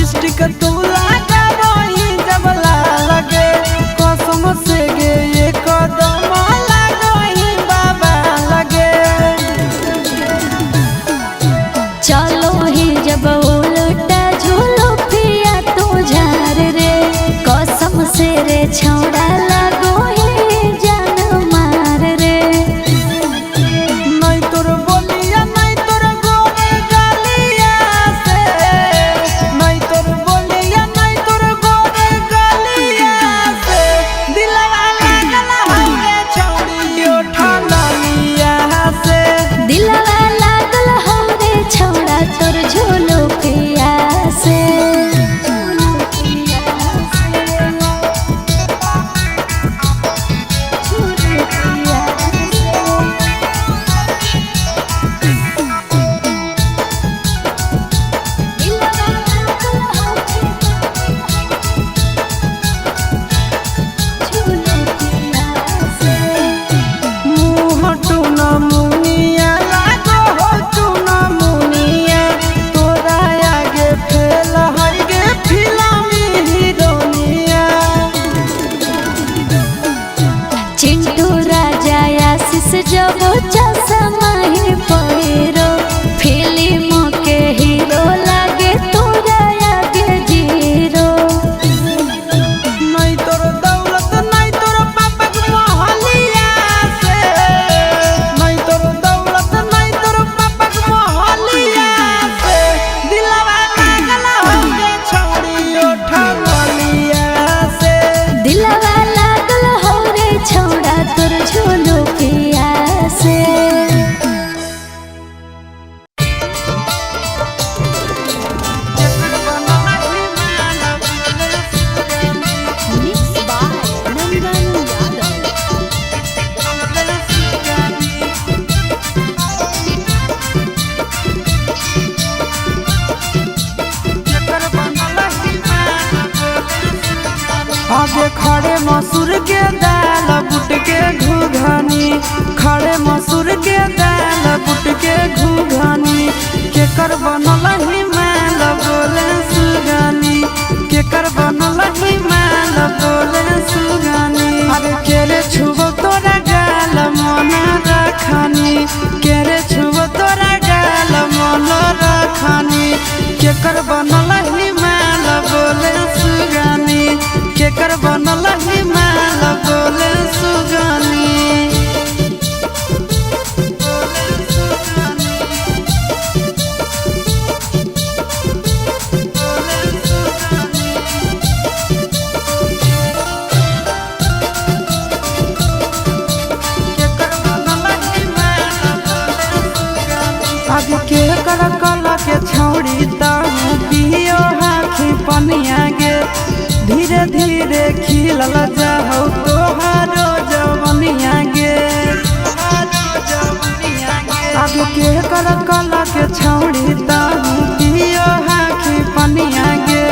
Lipstick तू लगा वही जब लगे कसम से गे ये कदम लगही बाबा लगे। चलो ही जब उल्टा झूलो पिया तू झार रे कसम से रे छौड़ा लगो ही जान मार रे। नहीं तोर बोलिया नहीं तोर गोरे गलिया से, नहीं तोर बोलिया नहीं तोर गोरे गलिया से दिलवा लागल हवे छौड़ी उठलिया से। दिलवा लागल हमरे छौड़ा तोर झूलो पिया से। चिंटू राजा आशीष जब चश्मा ही पहिरो फिल्म के हीरो लागे तोरा आगे जीरो। नहीं तोर दौलत नहीं तोर पापा के मोहलिया से, नहीं तोर दौलत नहीं तोर पापा के मोहलिया से दिलवा लागल हवे छौड़ी उठलिया से। दिलवा लागल हो रे छौड़ा तोर झूलो पिया से। आगे खड़े मसूर के दाल बुट के घुघनी, खड़े मसूर के दाल बुट के घुघनी केकर बनल हिमाल बोले सुगनी, केकर बनल हिमाल बोले सुगनी। अरे केरे छुबो तोरा गाल मन रखनी, केरे छुबो तोरा गाल मन रखनी केकर बनल हिमाल बोले सुगनी, केकर बनल हिमाल बोले सुगनी। आगे के कर कला के छौड़ी ताहू पियो हाथी पनिया गे धीरे धीरे खिलल जाहौ तोहारो जवनिया गे। आगे के कर कला के छौड़ी ताहू पियो हाथी पनिया गे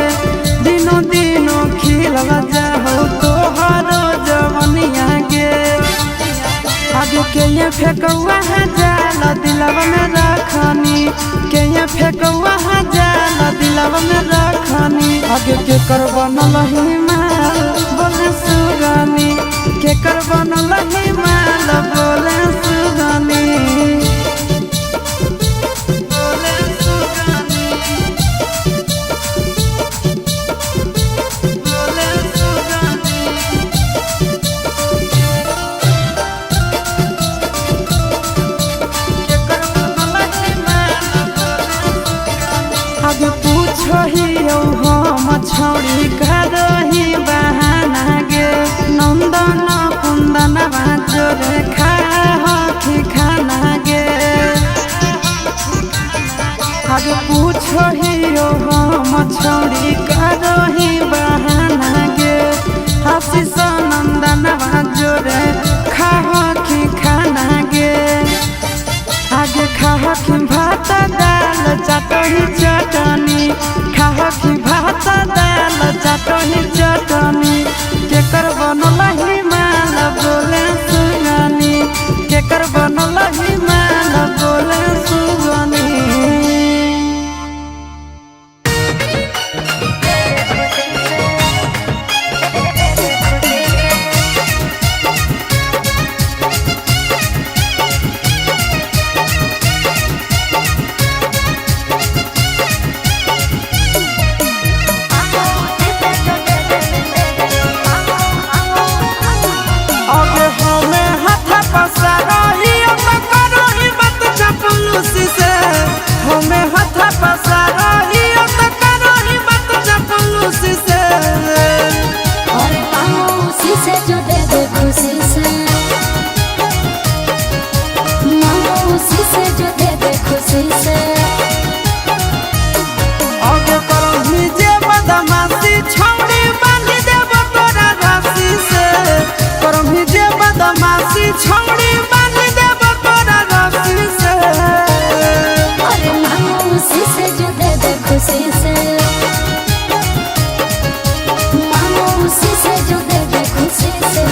दिनों दिनों खिलल जाहौ तोहारो जवनिया गे। आगे के ये फेकौआ है जाल दिलवा में रखनी, के ये फेकौआ है जाल दिलवा में रखनी। आगे के कर बनल हिमाल बोले सुगनी, के कर बनल हिमाल बोले सुगनी। बोले सुगनी, बोले सुगनी। आगे पूछो ही हम छौड़ी करही बहाना गे नंदन कुंदन जोरे खाही खाना गे। आगे पूछो ही हम छौड़ी करही बहाना गे आशीष नंदन जोरे खाही खाना गे। आगे खाही भात दाल चटनी चटनी, खाही भात दाल चटनी चटनी केकर बनल हिमाल बोले सुगनी, केकर बनल हिमाल बोले सुगनी। छौड़ी बांध देब तोरा रस्सी से। अरे मौसी से जो दे दे खुशी से, मौसी से जो दे दे खुशी से।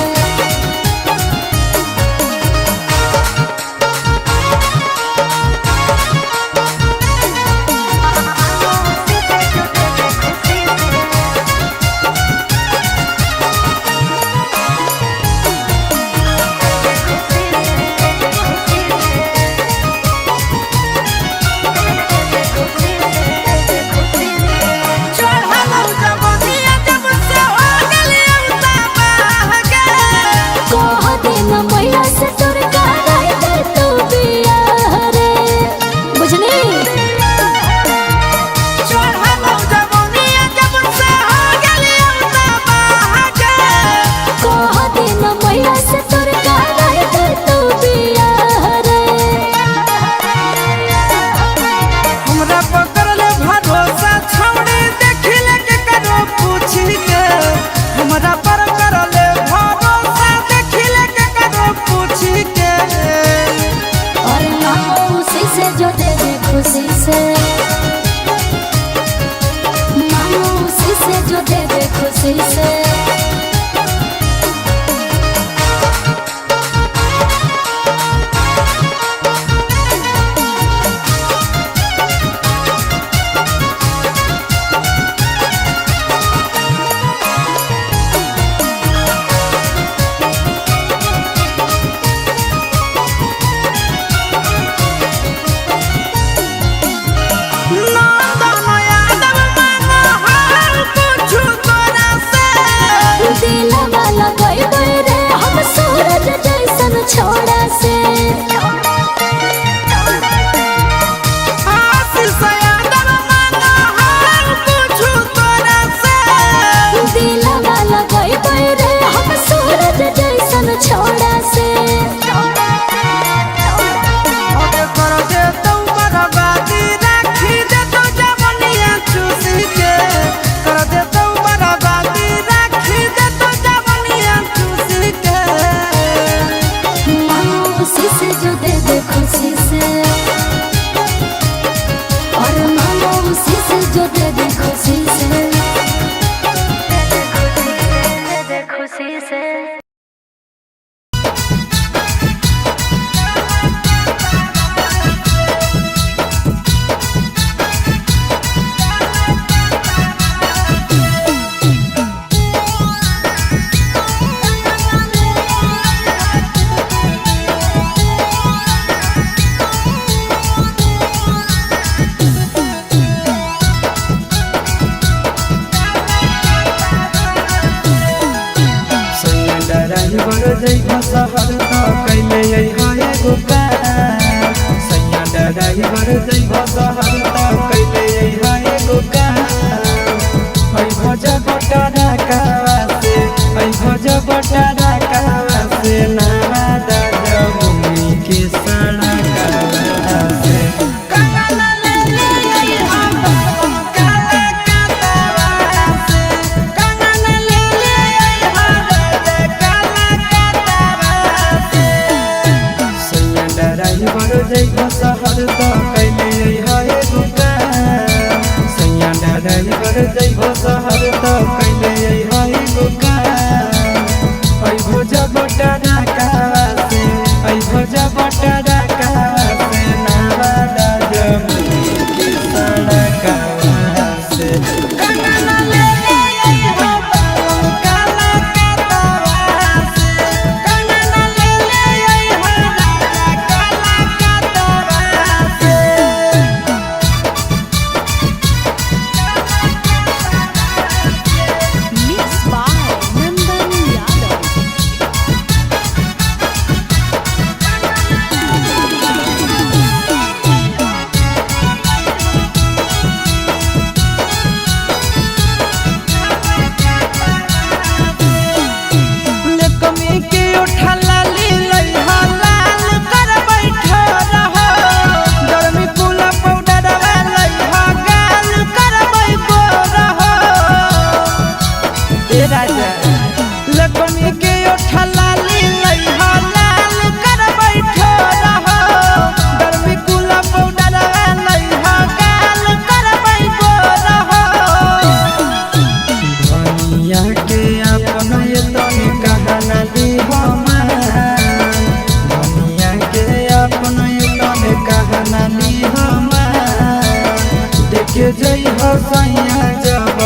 लेके जई हो सैया जब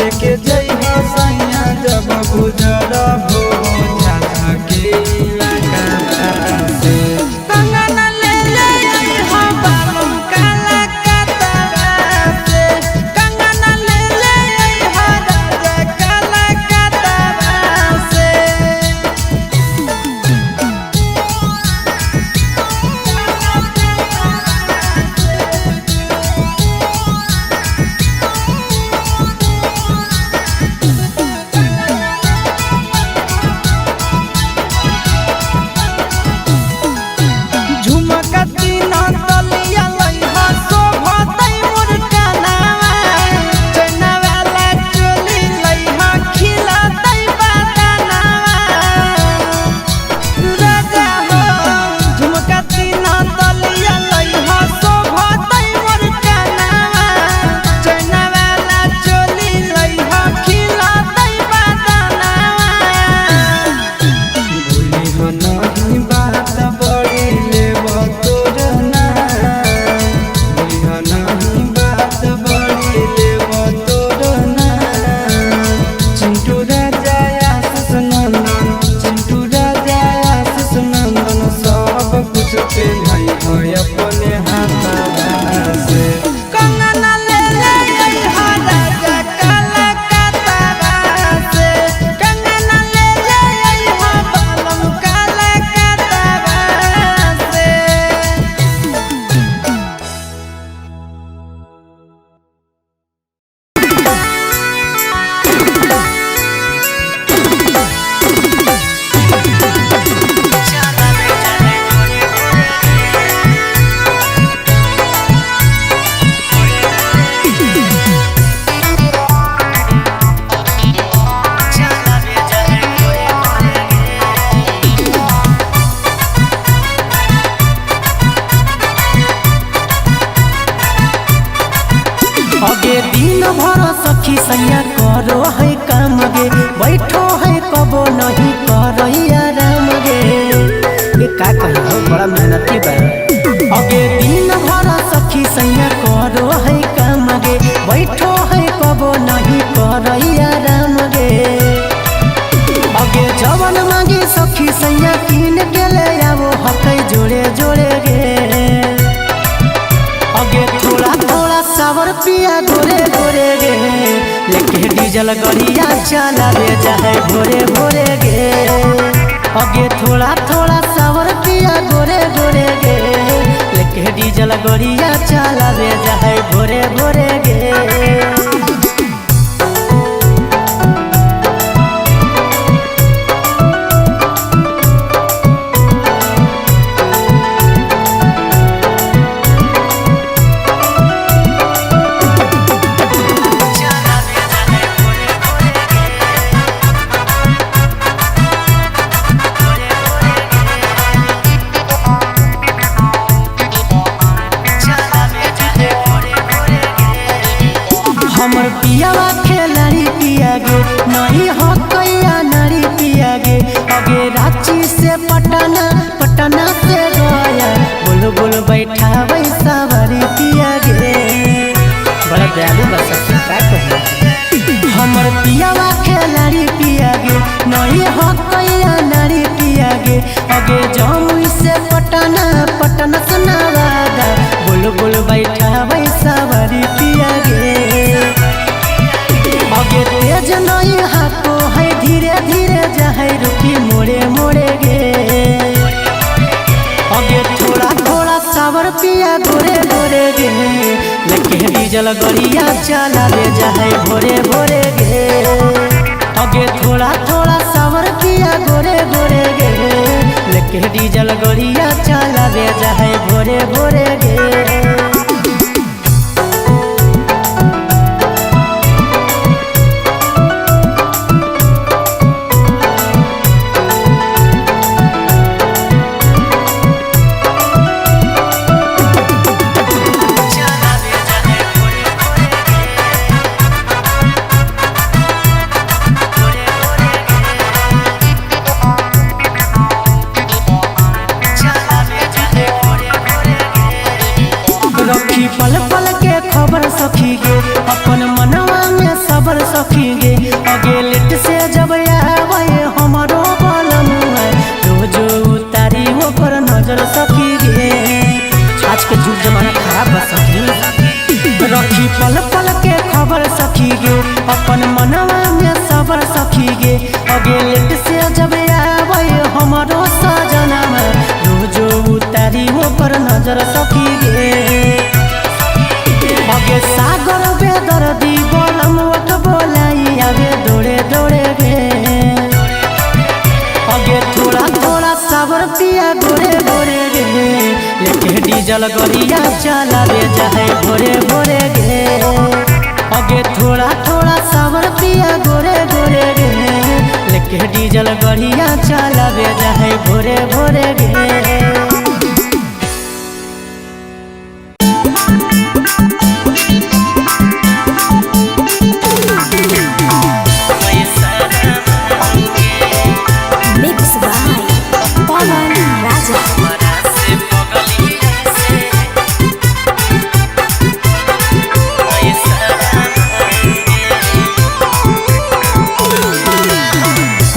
लेके जई हो सैया जब गुजरा हो झाझा के इलाका से कंगना ले ले हो बालम काला कतरा से कंगना ले ले हो राजा काला कतरा से अपने हाथ से कंगना ले ले हो राजा काला कतरा से कंगना ले ले हो बालम काला कतरा से अगे दिन भर सखी सैया करो है काम गे बैठो है कबो नहीं करैया राम गे ये का कहियो बड़ा मेहनती बा अगे दिन भर सखी सैया करो है काम गे बैठो है कबो नहीं करैया राम गे अगे जवन मांगी सखी सैया कीन के ले आवो हकै जोड़े जोड़े गे अगे थोड़ा थोड़ा सावर पिया गोरे गोरे गे लेके डीजल गड़िया चलावे जाए भोरे भोरे गे अगे थोड़ा थोड़ा सावर पिया गोरे गोरे गे लेके डीजल गड़िया चलावे जाए भोरे भोरे गे हमर पियावा खेलाड़ी पिया गे नहीं हो कैया नारी पिया गे अगे रांची से पटना पटना से गया बोल बोल बैठा वैसा बड़ी पिया गे बड़ा दयालु बस का कहे हमर पियावा खेलाड़ी पिया गे नहीं हो कैया नारी पिया गे अगे जमुई से पटना पटना से नवादा बोल बोल बैठा वैसा बड़ी पिया गे अगे तेज नहीं हाको है धीरे धीरे जाए रुकी मोड़े मोड़े गे अगे थोड़ा थोड़ा सावर पिया गोरे गोरे गे लेके डीजल गड़िया चलावे जाए भोरे भोरे गे अगे थोड़ा थोड़ा सावर पिया गोरे गोरे गे लेके डीजल गड़िया चलावे जाए भोरे भोरे गे सखी गे अपन मनवा में सबर सखी गे अगे लेट से जब आवे हमारो बलमुआ रोज उतारी ओकर नजर सखी गे। आज के जुग जमाना खराब बा सखी रखी पल पल के खबर सखी गे अपन मनवा में सबर सखी गे अगे लेट से जब आवे हमारो सजनवा रोज उतारी ओकर नजर सखी गे। अगे सागर बेदर दी बलमुआ बोलाई आगे दौड़े दौड़े गे अगे थोड़ा थोड़ा सावर पिया गोरे गोरे गे लेके डीजल गरिया चला रे जाए भोरे भोरे गे अगे थोड़ा थोड़ा सावर पिया गोरे गोरे गे लेके डीजल गरिया चला रे जाए भोरे भोरे गे।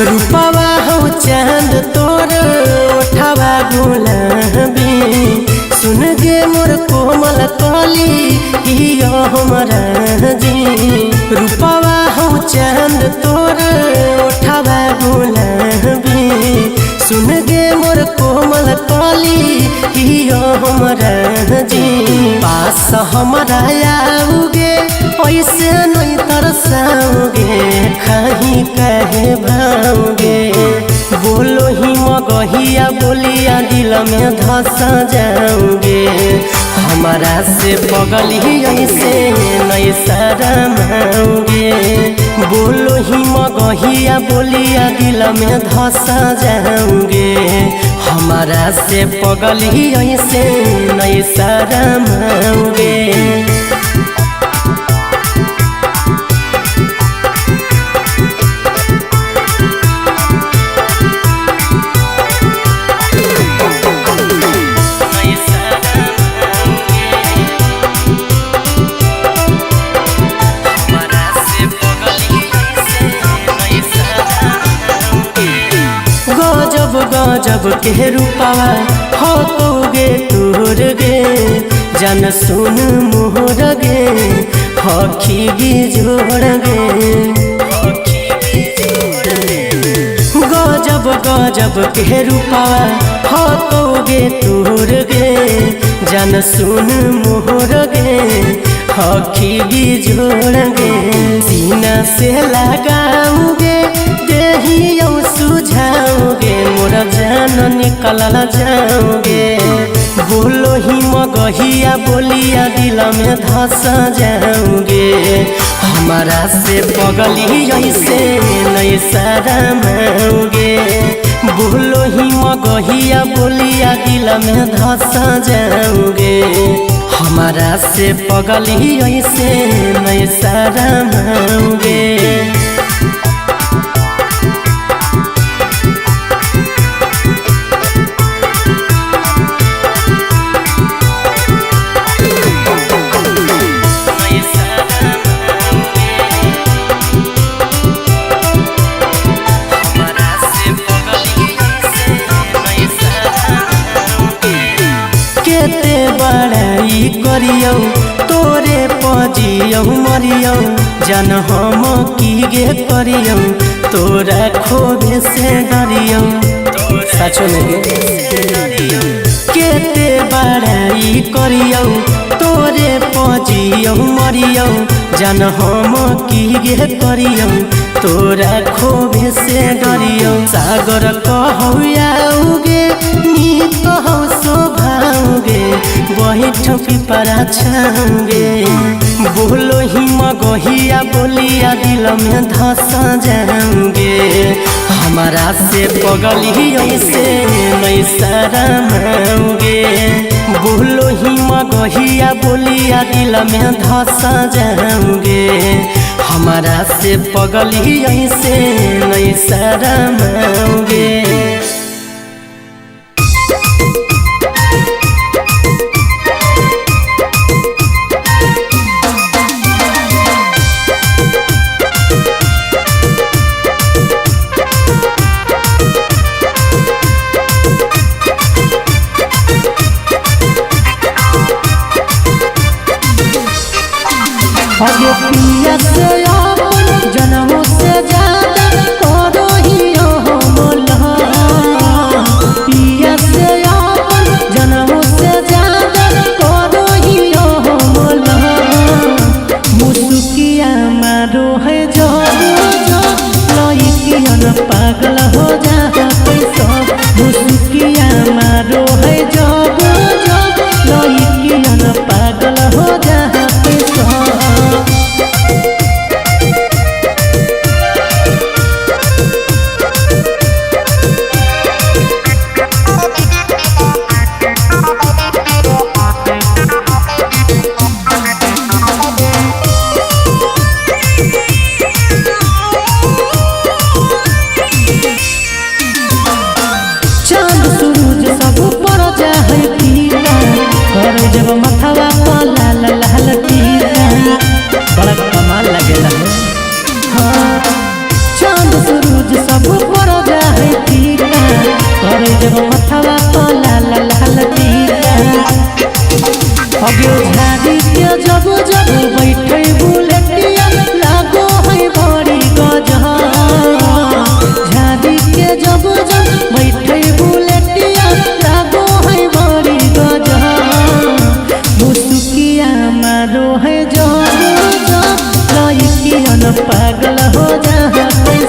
रूपवा हो चांद तोर उठावा गुलाबी सुन गे मोर कोमल कली यो हमरा जी रूपवा हो चांद तोर उठावा गुलाबी सुन गे मोर कोमल कली यो हमरा जी पास हमरा आओगे ऐसे नहीं तरसाओगे कहीं कहे भाओगे बोलो ही मगहिया बोलिया दिल में धस जाओगे हमारा से बगल ही ऐसे नहीं शरमाओगे बोलो ही मगहिया बोलिया दिल में धस जाओगे हमारा से बगल ही ऐसे नहीं शरमाओगे। गजब के रूपवा हो तो गे तोर गे जन सुन मोहर गे हखी बिजोड़ गे गजब गजब के रूपवा हो तो गे तोर गे जन सुन मोहर गे हखी बिजोड़ गे सीना से लगाओगे देहियो सुझाओगे मोर जान निकल जाओगे बोलो ही मगहिया बोलिया दिल में धस जाओगे हमारा से बगल ही ऐसे नहीं शरमाओगे बोलो ही मगहिया बोलिया दिल में धस जाओगे हमारा से बगल ही ऐसे नहीं शरमाओगे। करियो तोरे पजियो मरियो जन हम की गे करियो तोरा खोबे से डरियो सचो लगे केते बड़ाई करियो तोरे पजियो मरियो जन हम की गे करियो तोरा खोबे से डरियो सागर कहौगे नी कहो शोभाओगे वही ठोपी परा छाओगे बोलो ही मगहिया बोलिया दिल में धस जाओगे हमारा से बगल ही ऐसे नहीं शरमाओगे बोलो ही मगहिया बोलिया दिल में धस जाओगे हमारा से बगल ही ऐसे नहीं शरमाओगे। अगे पिया से अपन जनमों से ज्यादा करो ही हो मोला, पिया से अपन जनमों से ज्यादा करो ही हो मोला। मुसुकिया मारो है जो लइकियन पागल हो जा सब, मुसुकिया मारो है जो लइकियन पागल हो जा सब। चांद सूरज सब पर जाए पीला, कर जब मथवा पर लाल लाल टीका, बड़ा कमाल लगेला। हाँ चांद सूरज सब पर जाए पीला, कर जब मथवा पर लाल लाल टीका। अगे झाड़ी के जब जब बैठे बुलेटिया लागो है बड़ी गजब, झाड़ी के जब जब बैठे बुलेटिया लागो है बड़ी गजब। मुसुकिया मारो है जो लइकियन पागल हो जा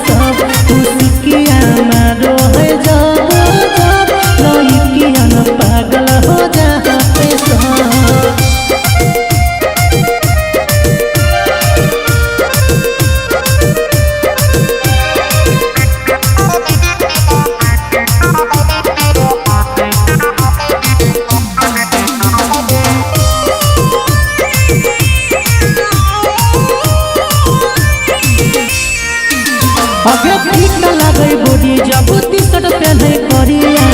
सब, मुसुकिया मारो है जो लइकियन पागल हो जा सब। अगे ठीक लगे बॉडी जब टी-शर्ट पहने करिया,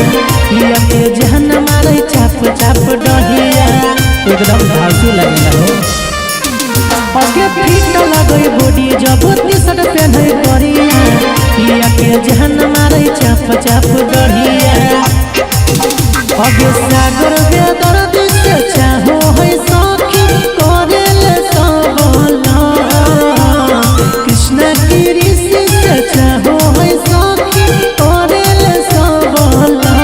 लिया के जहन मारे चाप चाप डहिया, एकदम धांसू लगेला हो। अगे ठीक लगे बॉडी जब टी-शर्ट पहने करिया, लिया के जहन मारे चाप चाप डहिया। अगे सागर के दर्द से चाहो है सखी करेले सबला, कृष्ण की ऋषि से चाहो है सखी करेले सबला।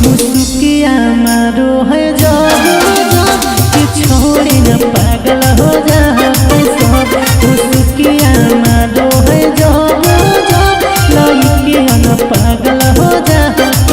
मुसुकिया मारो है जब कि छोड़ी न पागल हो जा सब, मुसुकिया मारो है जब लइकियन पागल हो जा सब।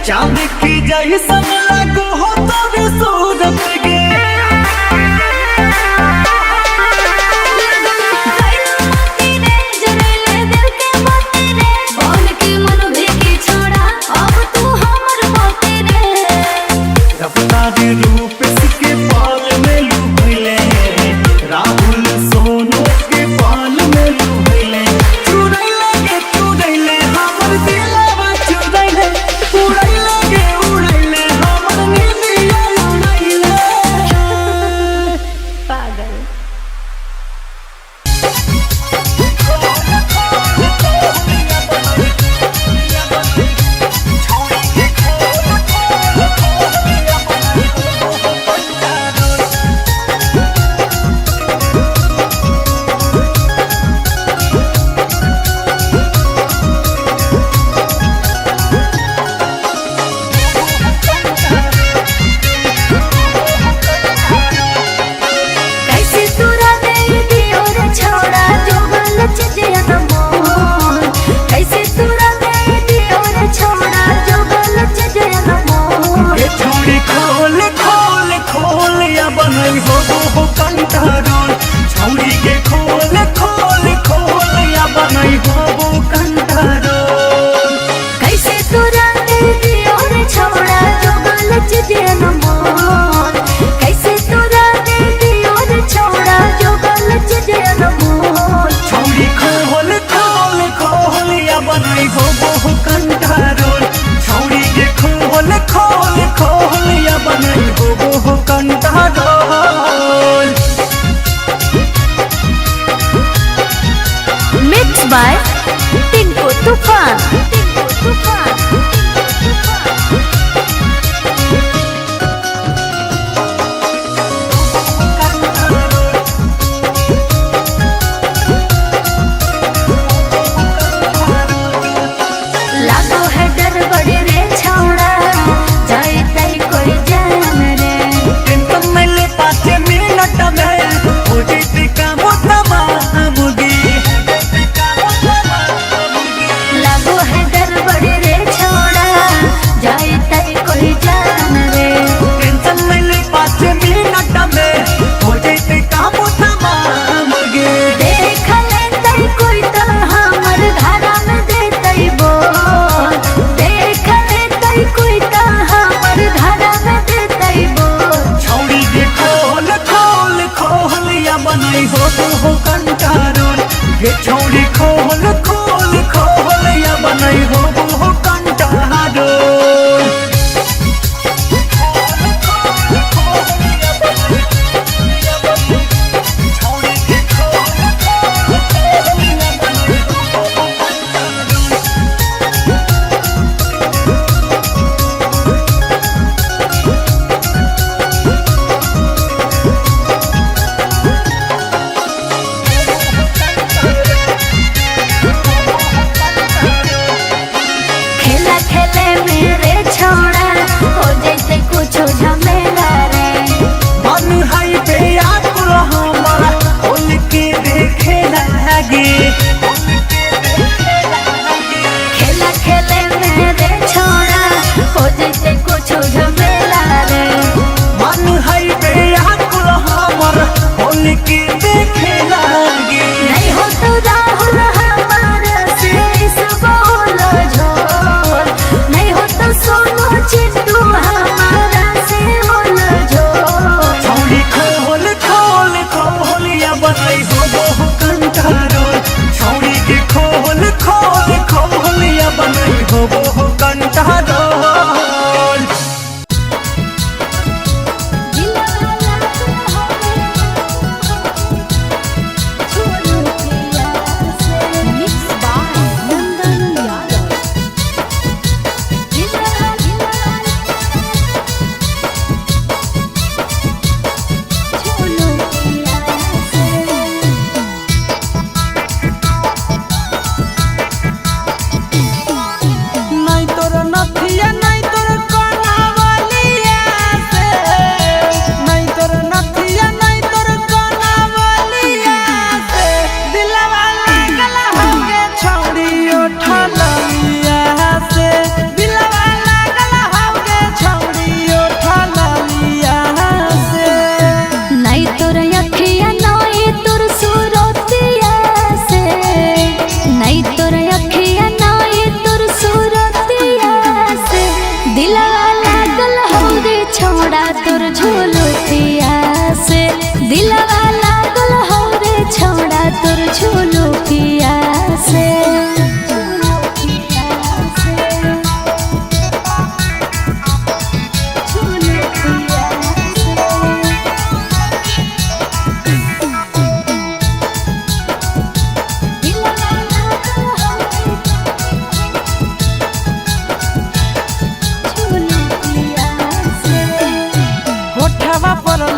चांद की जैसन लागो हो तोरे सूरत गे रफ्तार रूप इसके पाल में लुभले राहुल सोनू के पाल में लुभले चुड़ैले हमर दिलवा चुड़ैले उड़ैले हमर नींदिया उड़ैले पागल बनई हो कंटारोल छौरी के खोल या बनई हो कंटारोल कैसे तोरा दे दियो रे छोड़ा जो गलत जन मोर कैसे तोरा दे दियो रे छोड़ा जो गलत जन मोर छौरी खोल या बनई हो कंटारोल छौरी के खोल या बनई हो कंटारोल मिक्स बाय टिंकू तूफान लागो है डर बड़े रे छौड़ा जाए तई कोई जान रे टेंशन में ले 5 मिनट में हो जैसे काम तमामगी लागो है डर बड़े रे छौड़ा जाए तई कोई जान रे टेंशन में ले 5 मिनट में हो जैसे काम तमामगी देख ले तई कोई तो हमर धारा में दे तई बोल देख ले तई कोई तो हमर धारा में दे तई बोल छौरी के खोल या बनई हो कंटारोल ये छौरी खोल या बनई हो कंटारोल खेला खेले मेरे छोड़ा हो जैसे कुछ झमेला रे मन है पे आकुल हमारा खोल के देखे लगे खेला खेले मेरे छोड़ा हो जैसे कुछ झमेला रे मन है पे आकुल हमारा खोल के देखे लगे नहीं हो तो राहुल हमारा से इस बोल झोल नहीं हो तो सोनू चिंटू हमारा से बोल झोल छौरी खोल या बनई हो कंटारोल छौरी के खोल या बनई हो कंटारोल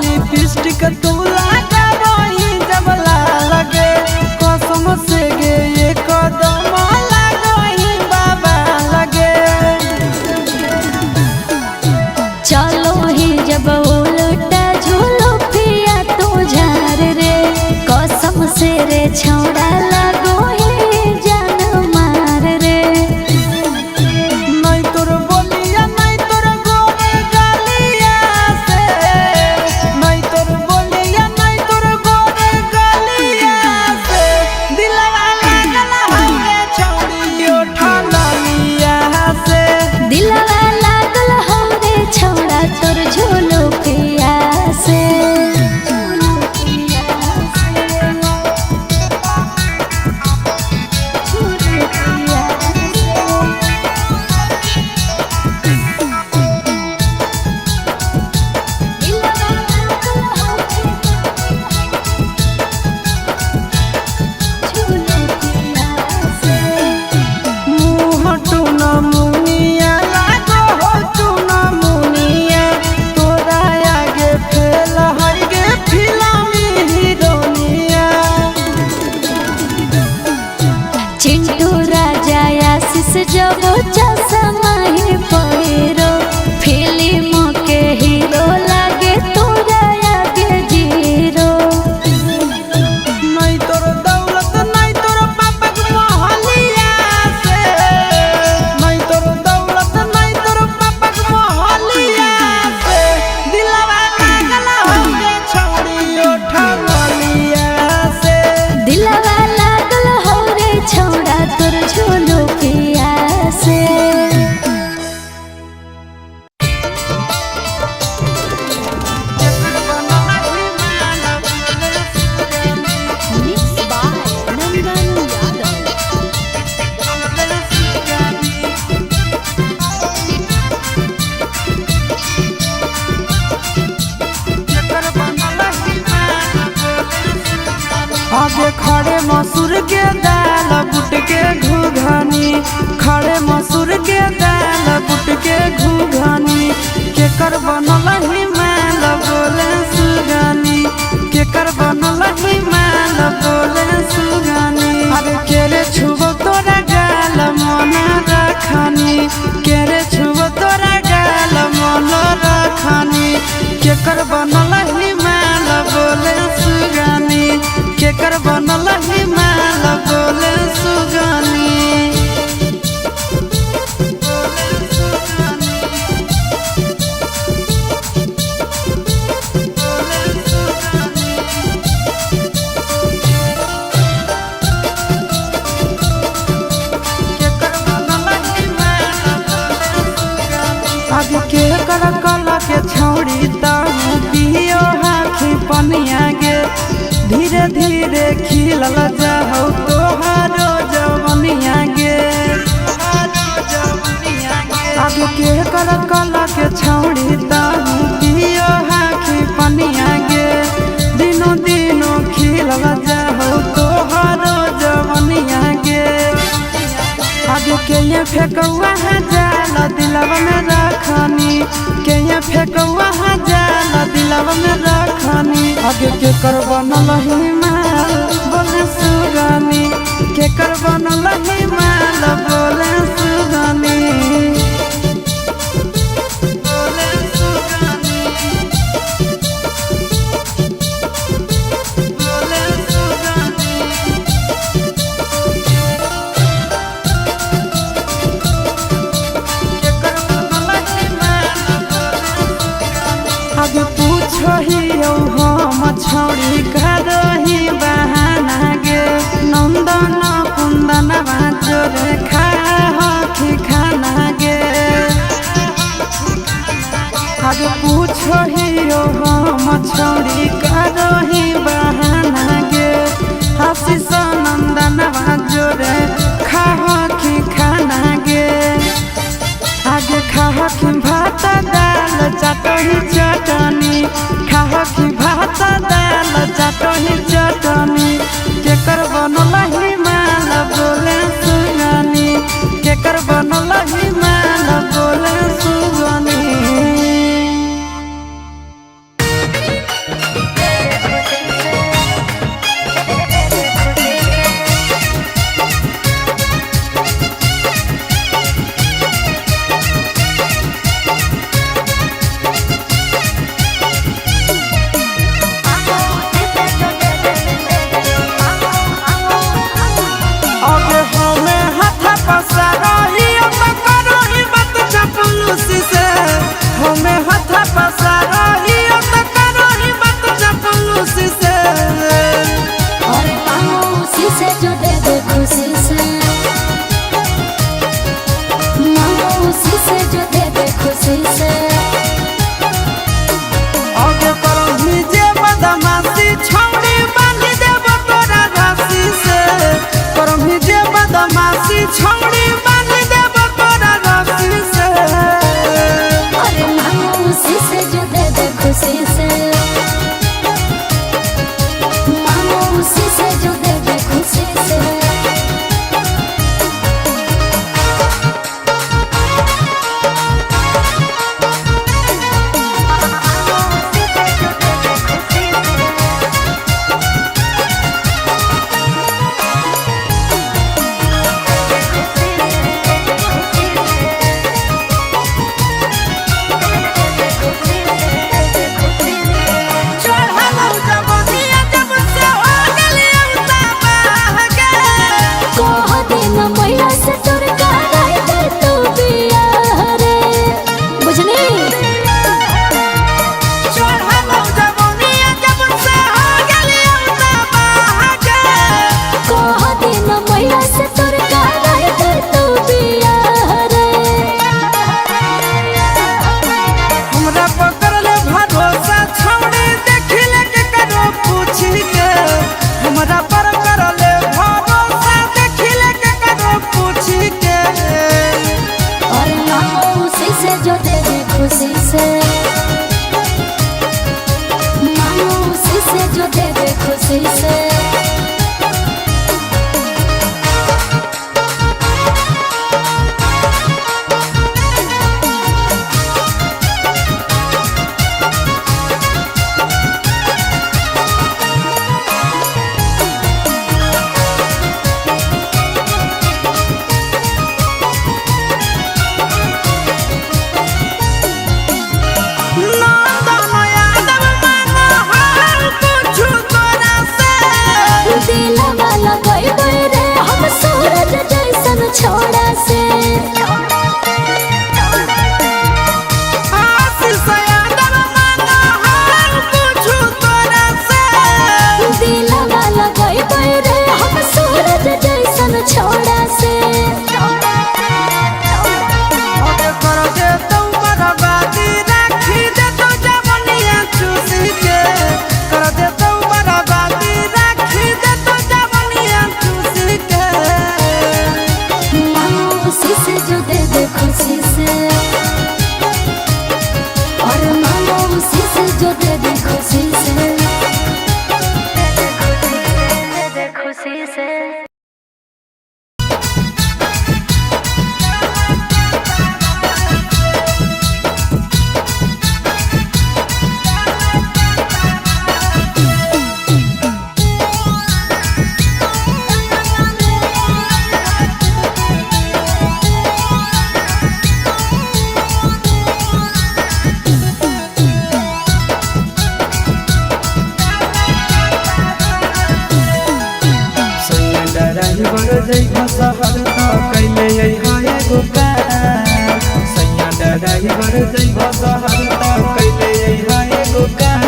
लिपस्टिक तू लगा वही जब लगे कसम से गे ये कदम लगही बाबा लगे। चलो ही जब उल्टा झूलो पिया तू झार रे कसम से रे छौड़ा लगो ही जान मार रे। नहीं तोर बोलिया नहीं तोर गोरे गलिया से, नहीं तोर बोलिया नहीं तोर गोरे गलिया से दिलवा लागल हवे छौड़ी उठा लिया से। दिलवा लागल हमरे छौड़ा तोर झूलो पिया से। मुँह टूना मुनिया लागो हो टूना मुनिया तोरा आगे फेल हर गे फिल्मी हीरोनिया। चिंटू राजा आशीष जब चश्मा ही पहिरो फिल्म के हीरो लागे तोरा आगे जीरो। नहीं तोर दौलत नहीं तोर पापक मोहलिया से, नहीं तोर दौलत नहीं तोर पापक मोहलिया से दिलवा लागल हवे छौड़ी उठा लिया से। दिलवा लागल हो रे छौड़ा तोर झूलो पिया से। आगे खड़े मसूर के दाल बुट के घुघनी, खड़े मसूर के दाल बुट के घुघनी केकर बनल ही माल बोले सुगानी, केकर बनल ही माल बोले सुगानी। अरे केरे छुबो तोरा गाल मन रखनी, केरे छुबो तोरा गाल मन रखनी केकर बनल ही माल बोले सुगानी, केकर बनल ही माल बोले सुगानी। आगे के कर कला के छौड़ी ताहू पियो हाखी पनिया गे धीरे धीरे खिलल जाहौ तोहारो जवनिया गे। आगे के कर कला के छौड़ी ताहू पियो हाखी पनिया गे दिनो दिनो खिलल जाहौ तोहारो जवनिया गे। आगे के ये फेकौआ जाल दिलवा में रखनी, के ये फेकौआ जाल दिलवा में रखनी। आगे के कर बनल ही माल बोले सुगानी, के कर बनल ही माल बोले सुगानी। बोले सुगानी, बोले सुगानी। आगे पूछो ही हम छौड़ी करही बहाना गे नंदन कुंदन जोरे खाही खाना गे। आगे पूछो ही हम छौड़ी करही बहाना गे आशीष नंदन जोरे खाही खाना गे। आगे खाही भात दाल चटनी चटनी, खाही भात दाल चटनी चटनी केकर बनल ही माल बोले सुगानी, केकर बनल ही माल बोले सुगानी। खुशी से। आगे करही जे बदमाशी छौड़ी बांध देब तोरा रस्सी से। करही जे बदमाशी छौड़ी बांध देब तोरा रस्सी से। अरे मामूसी से जो दे दे खुशी से, मामूसी से जो दे दे खुशी से। मामूसी से जो दे दे खुशी से। छोड़ा से दिलवा लगाई रे हम सूरज जैसन छोड़ा से। कर दे तू बर्बादी राखी दे तू जवनिया चूसी के। कर दे तू बर्बादी राखी दे तू जवनिया चूसी के। मामूसी से जो दे दे खुशी से, और मामूसी से जो दे दे खुशी से, दे दे खुशी से। शहर कैले है एगो काम। सैया ड्राइवर जइब शहर कैले है एगो काम।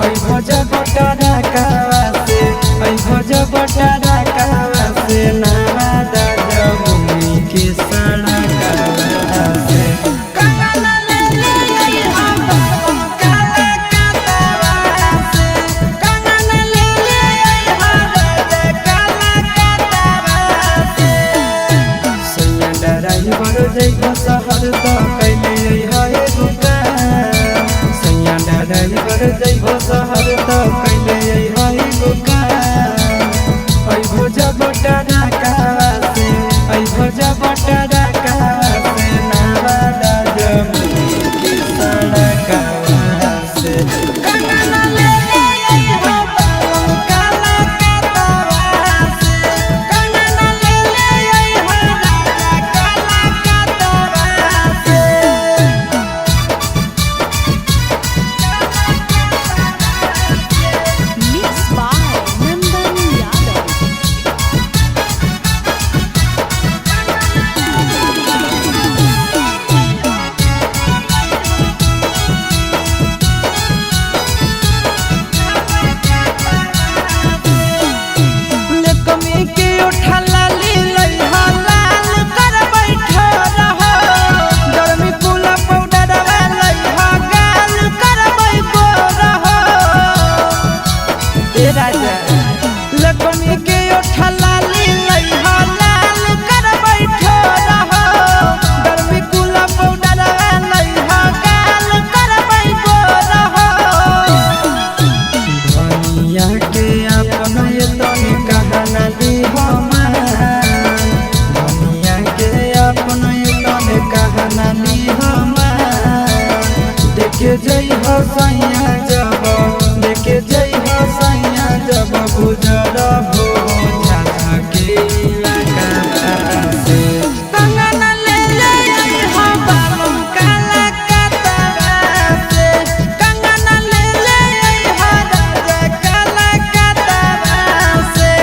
ऐ भज बटारा कावा से, ऐ भज बटारा कावा से, नादा जमुनी के सड़कवा से। काला ले ले हम काला कातवा से, काला ले ले हम काला कातवा से। सैया ड्राइवर जइब शहर कैले है एगो काम। सैया ड्राइवर जइब शहर कैले है एगो काम। ऐ भज बटारा कावा से, ऐ भज बटारा कावा से, नादा जमुनी के सड़कवा से। काला ले ले हम काला कातवा से, काला ले ले हम काला कातवा से। मिक्स सैया जब लेके जई हो सैया जब गुजर हो झाझा के इलाका से कंगना ले ले हो बालम काला कतवा से कंगना ले ले हो राजा काला कतवा से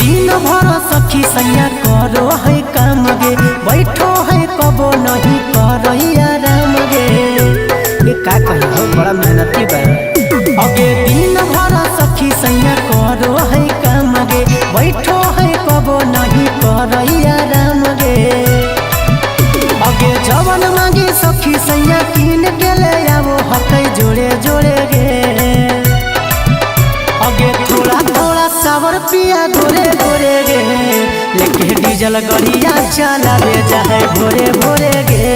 दिन भर सखी सैया करो है काम गे बैठो है कबो नहीं करो आराम गे ये का कही हो बड़ा मेहनती बा अगे दिन भर सखी सैया करो है काम गे बैठो है कबो नहीं करो आराम गे अगे जवन मांगे सखी सैया कीन के ले आवो हकै जोड़े जोड़े गे अगे थोड़ा थोड़ा सावर पिया गोरे गोरे गे लेके डीजल गड़िया चलावे जाए भोरे भोरे गे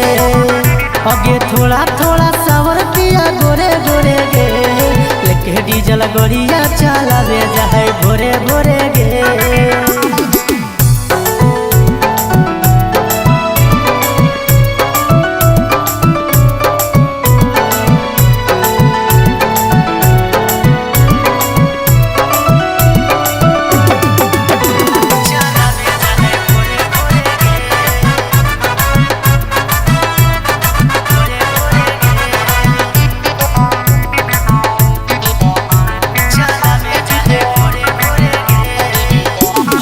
अगे थोड़ा थोड़ा सावर पिया गोरे गोरे गे लेके डीजल गड़िया चलावे जाए भोरे भोरे गे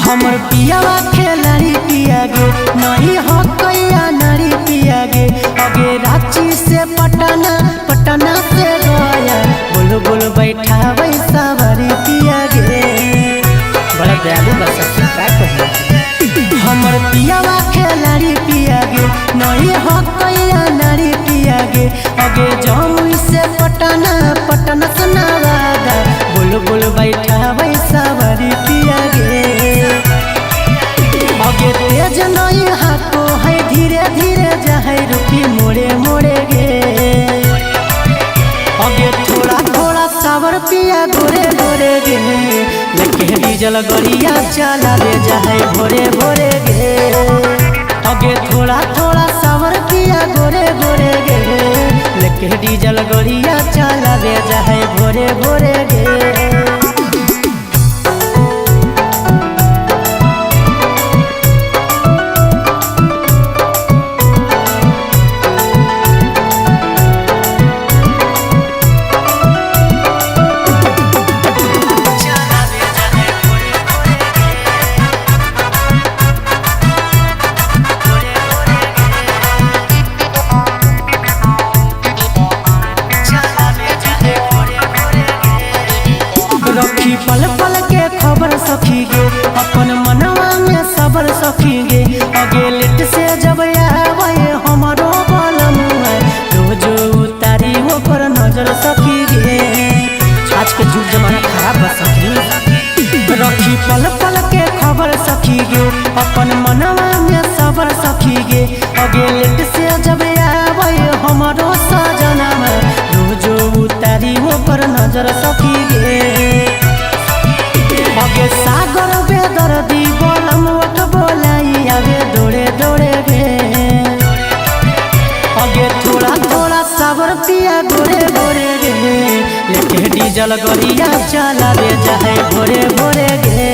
हमर पियावा खेलाड़ी पिया गे नहीं हो कैया नारी पिया गे अगे रांची से पटना पटना से गया बोल बोल बैठा वैसा भरी पिया गे बड़ा दयालु बा सखी का कही हमर पियावा खेलाड़ी पिया गे नहीं हो कैया नारी पिया गे अगे जमुई से पटना पटना से नवादा बोल बोल बैठा वैसा भरी पिया गे अगे तेज नहीं हाथो है धीरे धीरे जाए रुकी मोड़े मोड़े गे अगे थोड़ा थोड़ा सावर पिया गोरे गोरे गे लेके डीजल गड़िया चलावे जाए भोरे भोरे गे अगे थोड़ा थोड़ा सावर पिया गोरे गोरे गे लेके डीजल गड़िया चलावे जाए भोरे भोरे गे रखी पल पल के खबर खबर सखी गे अपन मनवा में सबर सखी गे अगे लेट से जब आवे हमरो बलमुआ रोज उतारी ओकर नजर सखी गे। आज के जुग जमाना खराब बा सखी रखी पल पल के खबर सखी गे अपन मनवा में सबर सखी गे अगे लेट से जब आवे हमरो सजनमा रोज उतारी ओकर नजर सखी गे। अगे सागर बेदर्दी बोलम ओट बोलाई आगे दौड़े दौड़े गे अगे थोड़ा थोड़ा सबर पिया गोरे गोरे गे लेके डीजल गरिया चला दे जाए भोरे भोरे गे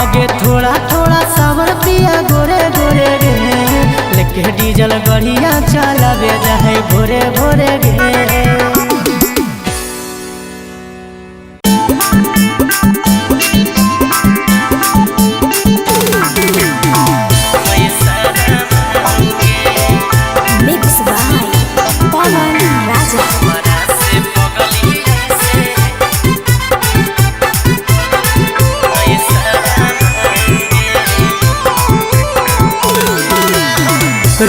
अगे थोड़ा थोड़ा सबर पिया गोरे गोरे गे लेके डीजल गरिया चला दे जाए भोरे भोरे गे।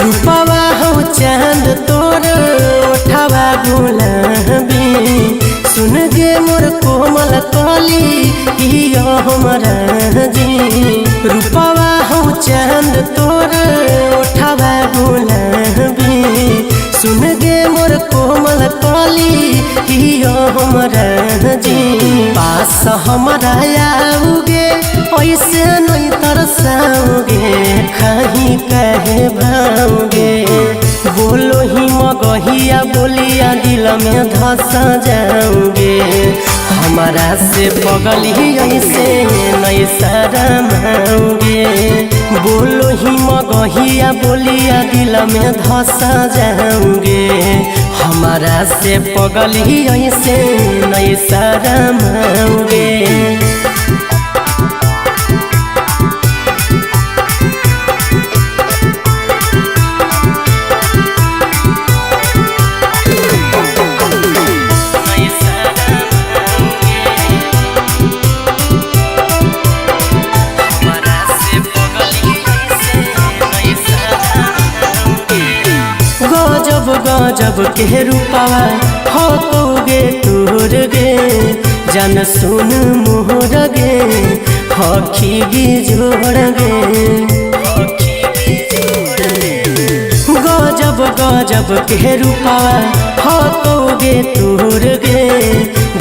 रूपवा हो चांद तोर उठावा गुलाबी सुन गे मोर कोमल कली इयो हमरा जी रूपवा हो चांद तोर उठावा गुलाबी सुन गे मोर कोमल कली इयो हमरा जी पास हमरा आओगे ऐसे नहीं तरसाओगे कहीं कहे भाओगे बोलो ही मगहिया बोलिया दिल में धसा जाओगे हमारा से पगल ही ऐसे नहीं शरमाओगे बोलो ही मगहिया बोलिया दिल में धसा जाओगे हमारा से पगल ही ऐसे नहीं शरमाओगे। गजब के रूपावा हो तोगे तोर गे जन सुन मोहर गे हखी बिजोड़ गे गजब गजब के रूपावा हो तोगे तोर गे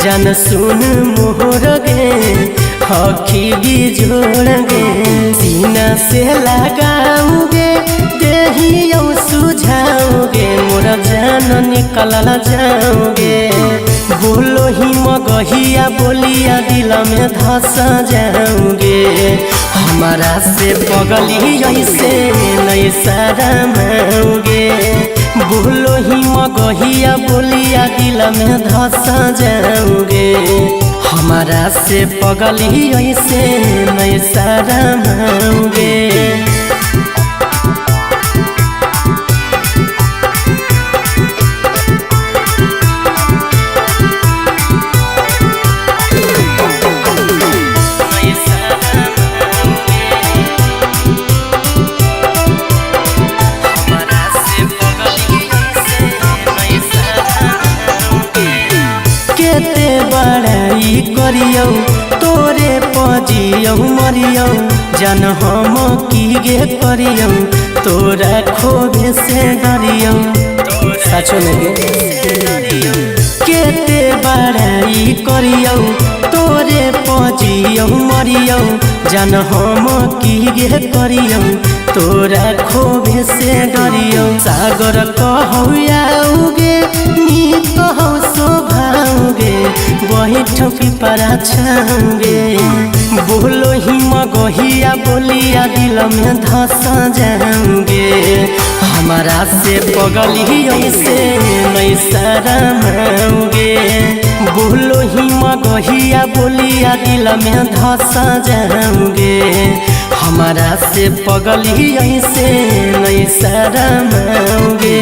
जन सुन मोहर गे हखी बिजोड़ गे सीना से लगाओगे देहियो सुझाओगे मोरा जान निकल जाओगे बोलो ही मगहिया बोलिया दिल में धसा जाओगे हमारा से पगल ही ऐसे नहीं शरमाओगे बोलो ही मगहिया बोलिया दिल में धसा जाओगे हमारा से पगल ही ऐसे नहीं शरमाओगे। करियो तोरे पजियो मरियो जन हम की गे करियो तोरा खोबे से डरियो सचो में केते बड़ाई करियो तोरे पजियो मरियो जन हम की गे करियो तोरा खोबे से डरियो सागर कहौगे नी कहो शोभाओगे वही ठोकी परा छाओगे बोलो ही मगहिया बोलिया दिल में धसा जाओगे हमारा से पगल ही ऐसे नहीं शरमाओगे बोलो ही मगहिया बोलिया दिल में धसा जाओगे हमारा से पगल ही ऐसे नहीं शरमाओगे।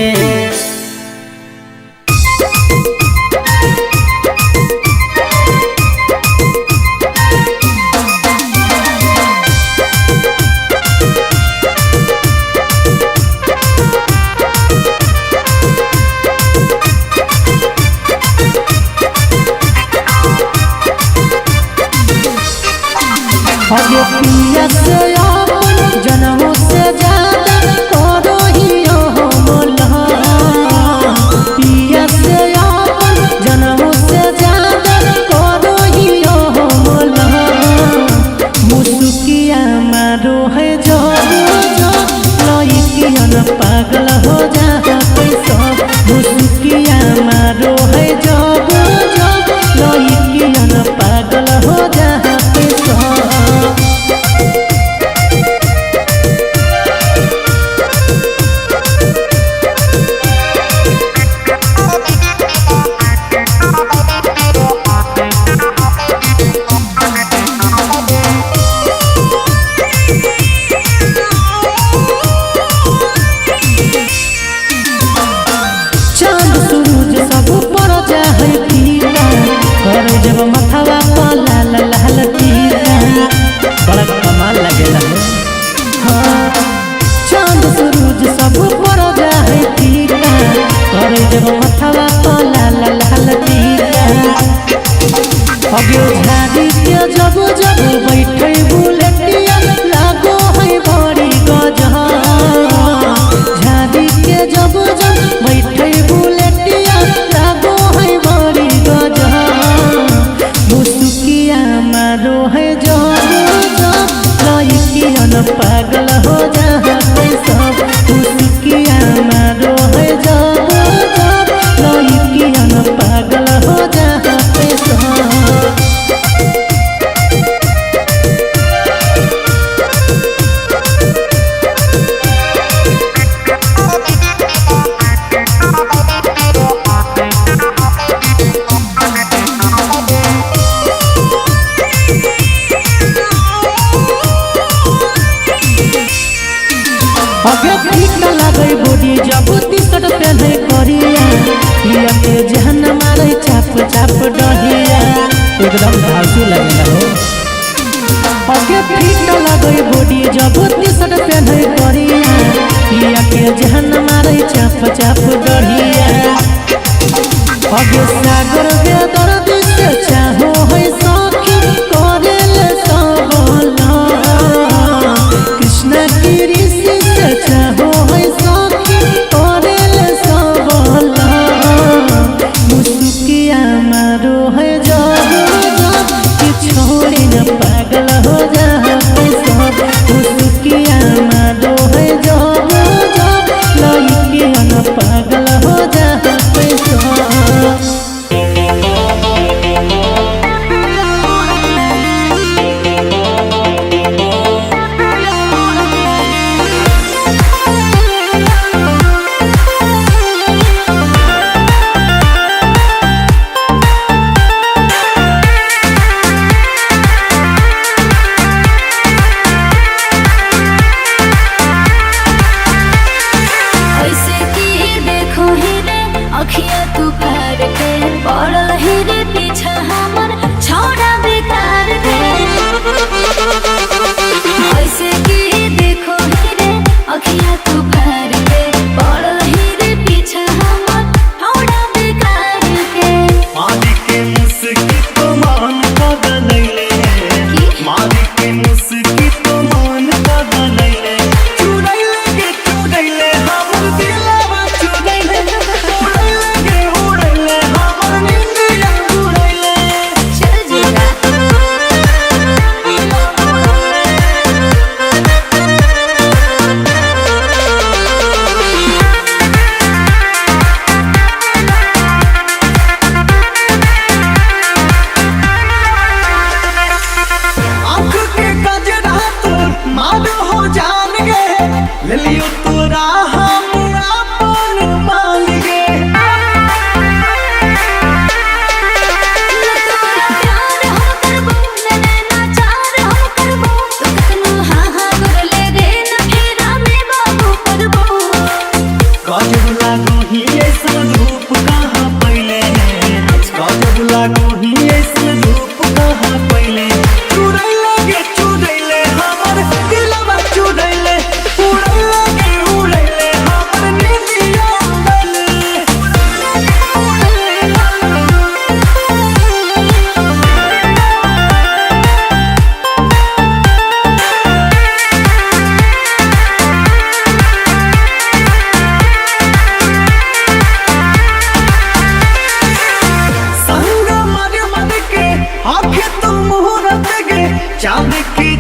अगे पिया से अपन जनमों से ज्यादा करो ही हो मोला, पिया से अपन जनमों से ज्यादा करो ही हो मोला। मुसुकिया मारो है जो लइकिया न पागल हो जा पैसा, मुसुकिया मारो है जो लइकिया न पागल हो जा पैसा। जब मथवा पर लाल लाल टीका बड़ा कमाल लगेला है। हाँ चांद सूरज सब पर जाए टीका करे जब मथवा पर लाल लाल टीका। अगे झाड़ी के जब जब बैठे बुलेटिया लागो है बड़ी गजब, झाड़ी के जब जब बैठे बुलेटिया लागो है बड़ी गजब। मुसुकिया मारो है जो लइकिया न पागल हो जा सब, मुसुकिया मारो है जो लइकिया न पागल हो जा सब। अगे ठीक लगे बॉडी जब टी-शर्ट पहने करिया, पिया के जहन मारे चाप चाप डहिया एकदम धांसू लगेला हो। अगे ठीक लगे बॉडी जब टी-शर्ट पहने करिया, पिया के जहन मारे चाप चाप डहिया। अगे सागर के दर्द से चाहो है सखी करेले सबला, कृष्ण की ऋषि से चाहो है सखी करेले सबला। मुसुकिया मारो है जब कि छोड़ी न पागल हो जा सब, मुसुकिया मारो है जब लइकिया न पागल हो जा सब।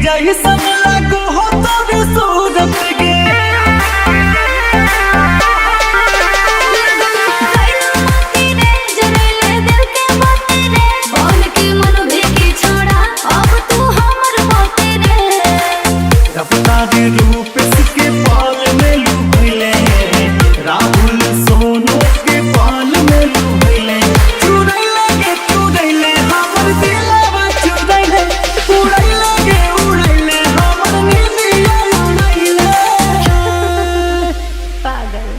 जाई सब लागो हो तोरे सूरत के रूप के पाल में लुभले राहुल सोनू के पाल में लुभले चुड़ैले हमर दिलवा चुड़ैले उड़ैले हमर नींदिया उड़ैले पागल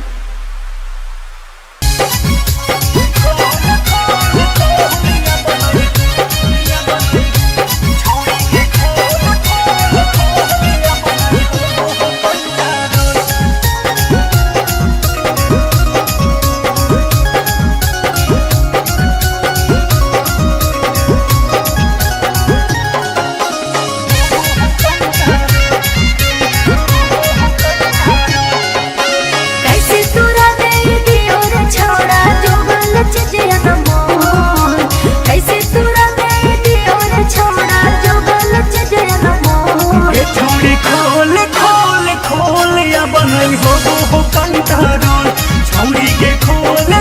हो कंटारोल छौरी के खोल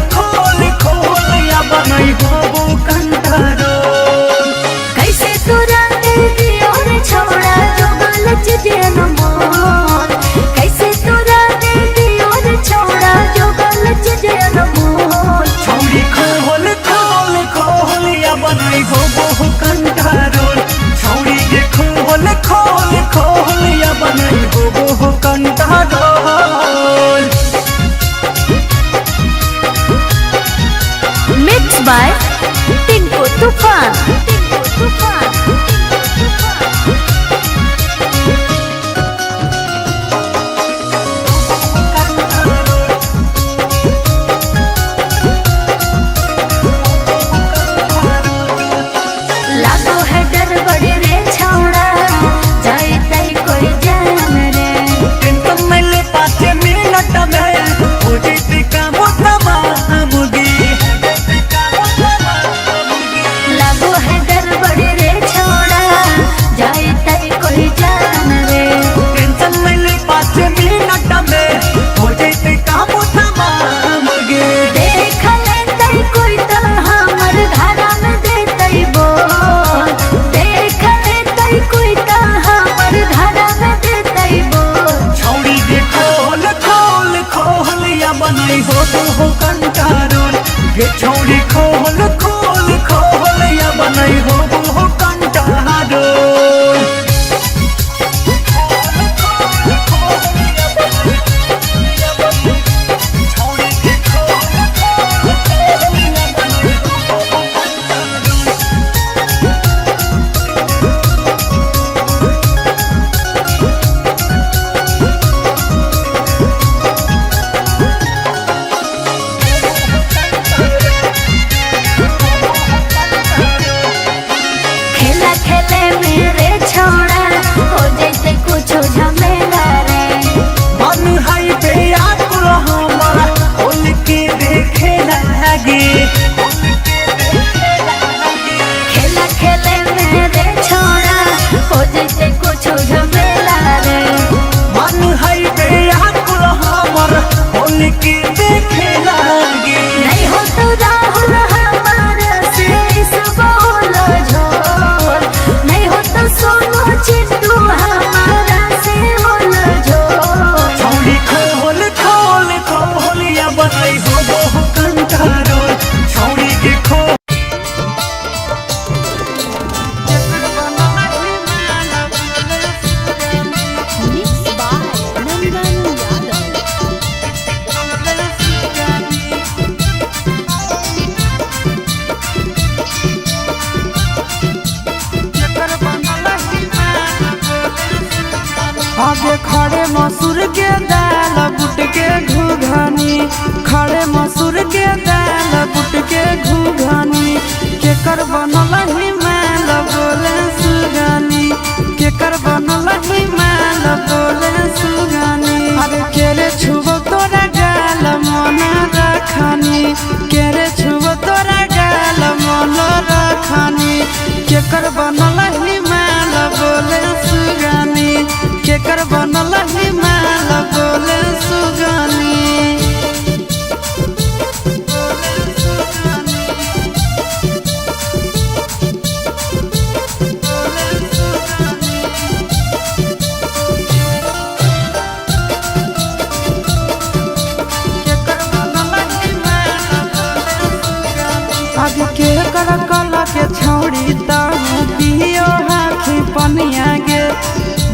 या बनई हो कंटारोल कैसे तोरा दियो रे छोड़ा जो गलत जन मोल कैसे तोरा दियो रे छोड़ा जो गलत जन मोल छौरी खोल या बनई हो कंटारोल छौरी के खोल या बनई हो कंटारोल मिक्स बाय टिंकू तूफान लागो है डर बड़े रे छौड़ा जाए तई कोई जान रे टेंशन में ले 5 मिनट में हो जैसे काम तमामुगी लागो है डर बड़े रे छौड़ा जाए तई कोई जान रे टेंशन में ले 5 मिनट में हो जैसे काम तमामुगी देख ले तई कोई तो हमर घरा में दे तई बोल देख ले तई कोई तो हमर घरा में दे तई बोल छौरी के खोल या बनई हो कंटारोल ये छौरी खोल या बनई हो कंटारोल खेला खेले मेरे छोड़ा हो जैसे कुछ झमेला रे मन है बेयाकुल हमारा खोल के देखे लागे खेला खेले मेरे छोड़ा हो जैसे कुछ झमेला रे मन है बेयाकुल हमारा खोल के देखे लागे नहीं हो तो राहुल हमारा से इस बोल झोल नहीं हो तो सोनू चिंटू हमारा से बोल झोल छौरी खोल या बनई हो कंटारोल छौरी के खोल मिक्स बाय नंदन यादव आगे खड़े मसूर के दाल बुट के घुघनी खड़े मसूर के दाल बुट के घुघनी केकर बनल ही माल बोले सुगानी केकर बनल ही माल बोले सुगानी अरे केरे छुबो तोरा गाल मन रखनी केरे छुबो तोरा गाल मन रखनी केकर बनल ही माल बोले सुगानी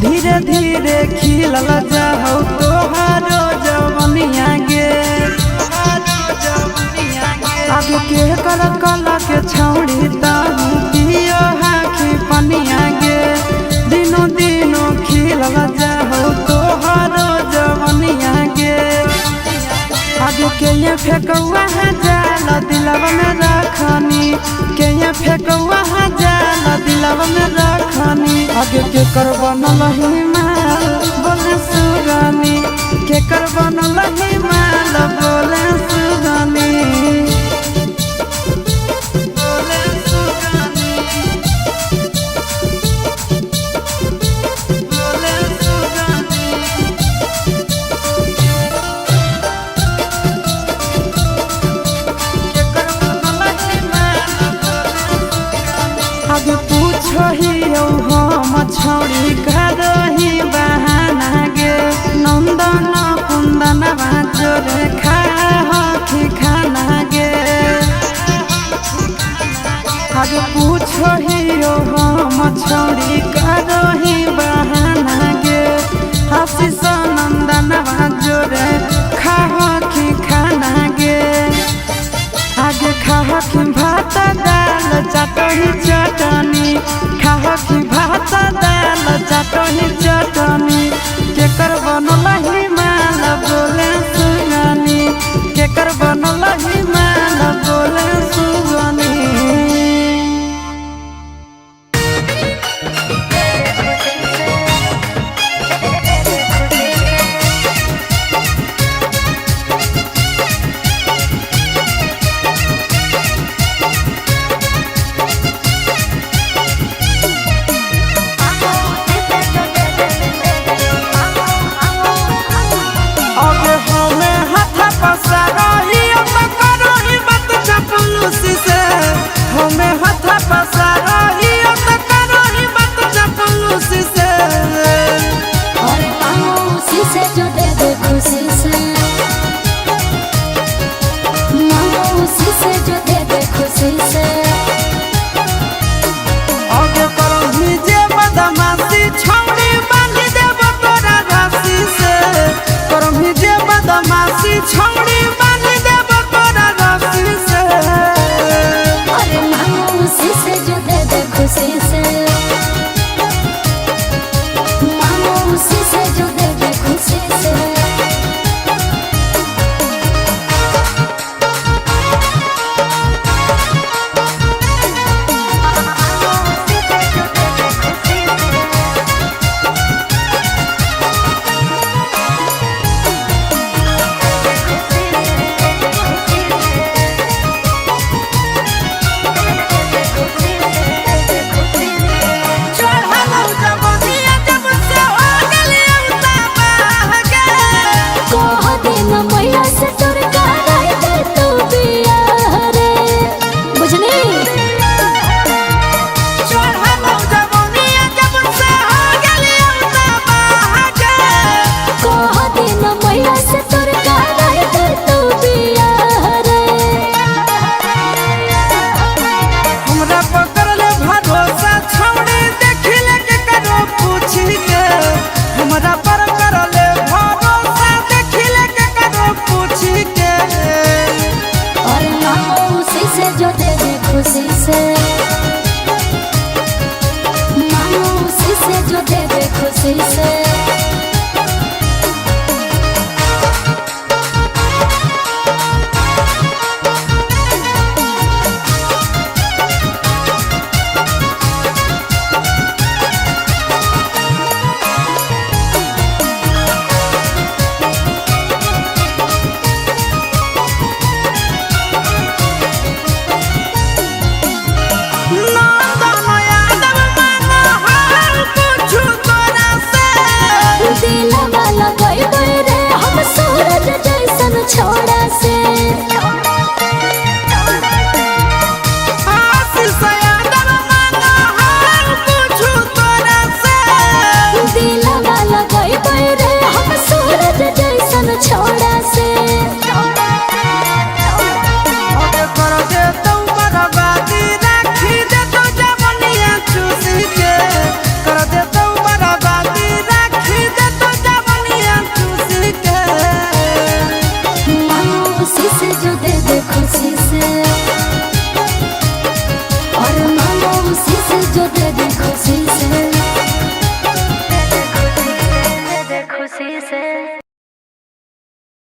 धीरे धीरे खिलल जाओ तोहारो जवनिया गे। आगे के कर कला के छौड़ी ताहू पियो हाखी पनिया गे। दिनों दिनों खिलल जाओ तोहारो जवनिया गे। आगे के ये फेंकौआ जाल दिलवा में रखनी, के ये फेंकौआ जाल दिलवा में रखनी। आगे के कर बनल ही माल बोले सुगनी, के कर बनल ही माल बोले सुगनी। बोले सुगनी, बोले सुगनी। आगे पूछो ही हम छौड़ी करही बहाना गे। नंदन कुंदन जोरे खाही खाना गे। आगे पूछो ही हम छौड़ी करही बहाना गे। आशीष नंदन जोरे खाही खाना गे। आगे खाही भात दाल चटनी चटनी, खाही भात दाल चटनी चटनी। केकर बनल ही माल बोले सुगनी, केकर बनल ही माल बोले सुगनी। छौड़ी बांध देब तोरा रस्सी से। अरे मौसी से जो दे दे खुशी से, मौसी से जो दे दे खुशी से। खुशी से मौसी से जो दे दे खुशी से।